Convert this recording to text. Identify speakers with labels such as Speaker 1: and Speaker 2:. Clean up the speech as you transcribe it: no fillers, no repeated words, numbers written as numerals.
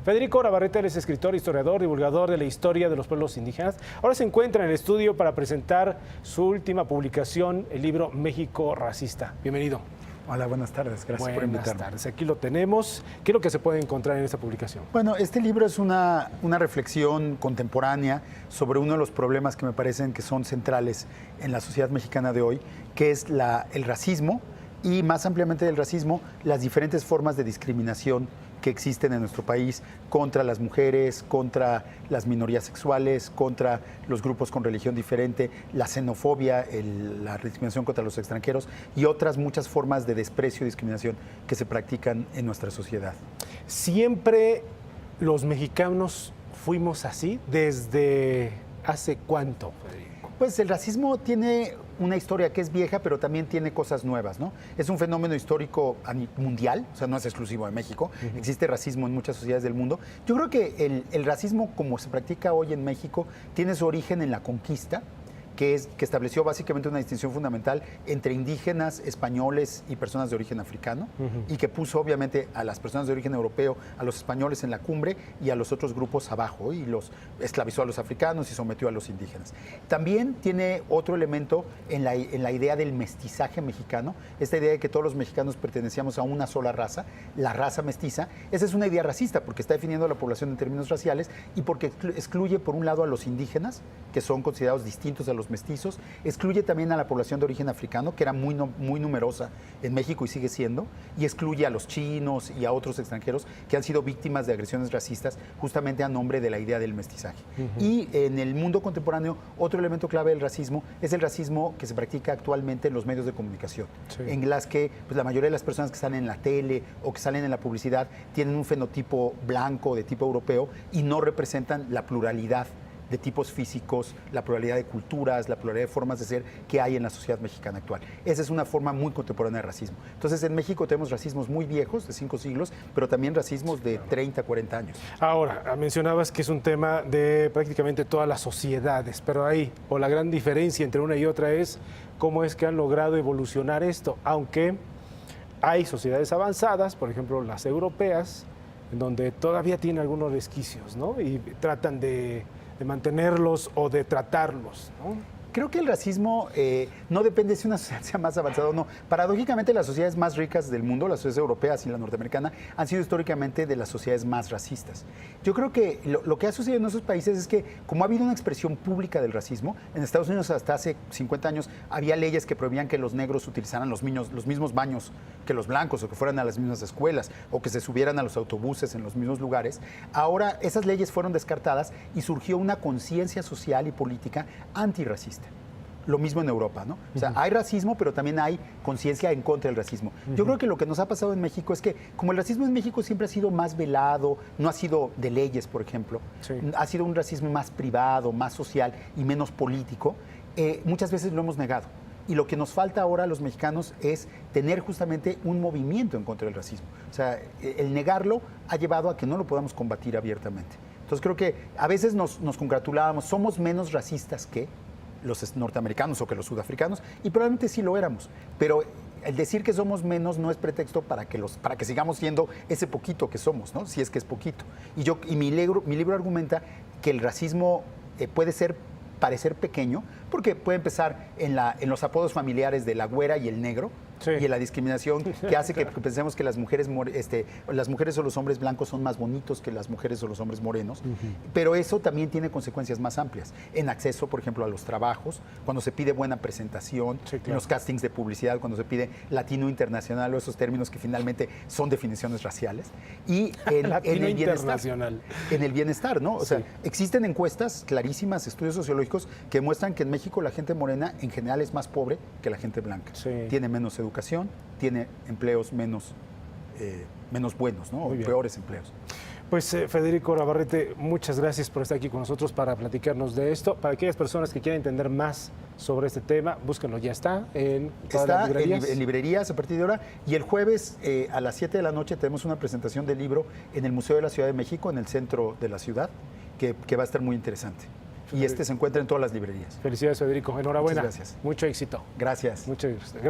Speaker 1: Federico Navarrete es escritor, historiador, divulgador de la historia de los pueblos indígenas. Ahora se encuentra en el estudio para presentar su última publicación, el libro México Racista. Bienvenido.
Speaker 2: Hola, buenas tardes. Gracias por invitarme.
Speaker 1: Buenas tardes. Aquí lo tenemos. ¿Qué es lo que se puede encontrar en esta publicación?
Speaker 2: Bueno, este libro es una reflexión contemporánea sobre uno de los problemas que me parecen que son centrales en la sociedad mexicana de hoy, que es el racismo y, más ampliamente del racismo, las diferentes formas de discriminación que existen en nuestro país contra las mujeres, contra las minorías sexuales, contra los grupos con religión diferente, la xenofobia, la discriminación contra los extranjeros y otras muchas formas de desprecio y discriminación que se practican en nuestra sociedad.
Speaker 1: ¿Siempre los mexicanos fuimos así? ¿Desde hace cuánto, Federico?
Speaker 2: Pues el racismo tiene una historia que es vieja, pero también tiene cosas nuevas, ¿no? Es un fenómeno histórico mundial, o sea, no es exclusivo de México. Existe racismo en muchas sociedades del mundo. Yo creo que el racismo, como se practica hoy en México, tiene su origen en la conquista, que estableció básicamente una distinción fundamental entre indígenas, españoles y personas de origen africano, y que puso obviamente a las personas de origen europeo, a los españoles en la cumbre y a los otros grupos abajo, y los esclavizó a los africanos y sometió a los indígenas. También tiene otro elemento en la idea del mestizaje mexicano, esta idea de que todos los mexicanos pertenecíamos a una sola raza, la raza mestiza. Esa es una idea racista porque está definiendo a la población en términos raciales y porque excluye por un lado a los indígenas, que son considerados distintos a los mestizos, excluye también a la población de origen africano, que era muy numerosa en México y sigue siendo, y excluye a los chinos y a otros extranjeros que han sido víctimas de agresiones racistas justamente a nombre de la idea del mestizaje. Y en el mundo contemporáneo, otro elemento clave del racismo es el racismo que se practica actualmente en los medios de comunicación, en las que pues, la mayoría de las personas que salen en la tele o que salen en la publicidad tienen un fenotipo blanco de tipo europeo y no representan la pluralidad de tipos físicos, la pluralidad de culturas, la pluralidad de formas de ser que hay en la sociedad mexicana actual. Esa es una forma muy contemporánea de racismo. Entonces, en México tenemos racismos muy viejos, de 5 siglos, pero también racismos de 30, 40 años.
Speaker 1: Ahora, mencionabas que es un tema de prácticamente todas las sociedades, pero ahí, o la gran diferencia entre una y otra es cómo es que han logrado evolucionar esto, aunque hay sociedades avanzadas, por ejemplo, las europeas, en donde todavía tienen algunos resquicios, ¿no? Y tratan de mantenerlos o de tratarlos, ¿no?
Speaker 2: Creo que el racismo no depende si una sociedad sea más avanzada o no. Paradójicamente, las sociedades más ricas del mundo, las sociedades europeas y la norteamericana, han sido históricamente de las sociedades más racistas. Yo creo que lo que ha sucedido en esos países es que, como ha habido una expresión pública del racismo, en Estados Unidos hasta hace 50 años había leyes que prohibían que los negros utilizaran los mismos baños que los blancos, o que fueran a las mismas escuelas, o que se subieran a los autobuses en los mismos lugares. Ahora esas leyes fueron descartadas y surgió una conciencia social y política antirracista. Lo mismo en Europa, ¿no? O sea, hay racismo, pero también hay conciencia en contra del racismo. Yo creo que lo que nos ha pasado en México es que, como el racismo en México siempre ha sido más velado, no ha sido de leyes, por ejemplo, ha sido un racismo más privado, más social y menos político, muchas veces lo hemos negado. Y lo que nos falta ahora a los mexicanos es tener justamente un movimiento en contra del racismo. O sea, el negarlo ha llevado a que no lo podamos combatir abiertamente. Entonces creo que a veces nos congratulábamos, somos menos racistas que los norteamericanos o que los sudafricanos, y probablemente sí lo éramos, pero el decir que somos menos no es pretexto para que sigamos siendo ese poquito que somos, ¿no? Si es que es poquito. Y mi libro argumenta que el racismo puede parecer pequeño, porque puede empezar en los apodos familiares de la güera y el negro, y en la discriminación que hace que pensemos que las mujeres o los hombres blancos son más bonitos que las mujeres o los hombres morenos, pero eso también tiene consecuencias más amplias, en acceso, por ejemplo, a los trabajos, cuando se pide buena presentación, en los castings de publicidad, cuando se pide latino internacional o esos términos que finalmente son definiciones raciales, y en el bienestar. En el bienestar, ¿no? O sea, existen encuestas clarísimas, estudios sociológicos que muestran que en México la gente morena en general es más pobre que la gente blanca. Tiene menos educación, tiene empleos menos buenos, ¿no? O peores empleos.
Speaker 1: Pues Federico Navarrete, muchas gracias por estar aquí con nosotros para platicarnos de esto. Para aquellas personas que quieran entender más sobre este tema, búsquenlo, ya está en todas las librerías.
Speaker 2: En librerías a partir de ahora, y el jueves a las 7 de la noche tenemos una presentación del libro en el Museo de la Ciudad de México, en el centro de la ciudad, que va a estar muy interesante. Y se encuentra en todas las librerías.
Speaker 1: Felicidades, Federico. Enhorabuena.
Speaker 2: Muchas gracias.
Speaker 1: Mucho éxito.
Speaker 2: Gracias.
Speaker 1: Muchas gracias.